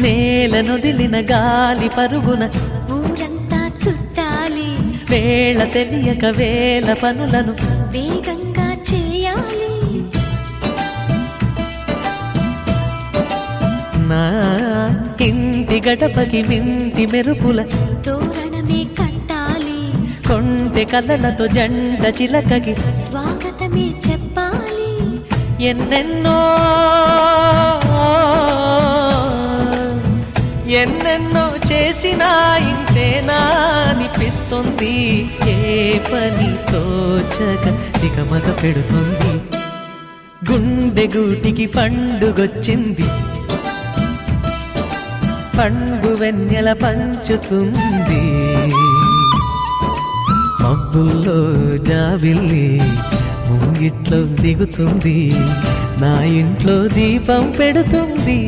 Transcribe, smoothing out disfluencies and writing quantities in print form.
నేలనొదిలిన గాలి పరుగున ఊరంతా చుట్టాలి, వేళ తెలియక వేల పనులను వేగంగా చేయాలి. నా ఇంటి గడపకి వింటి మెరుపుల తోరణమే కట్టాలి, కొంటె కలలతో జంట చిలకకి స్వాగతమే చెప్పాలి. ఎన్నెన్నో ఎన్నెన్నో చేసినా ఇంతేనా అనిపిస్తుంది. ఏ పని తోచక దిగమగ పెడుతుంది. గుండె గూటికి పండుగొచ్చింది, పండు వెన్నెల పంచుతుంది. మబ్బుల్లో జాబిల్లి ముంగిట్లో దిగుతుంది, నా ఇంట్లో దీపం పెడుతుంది.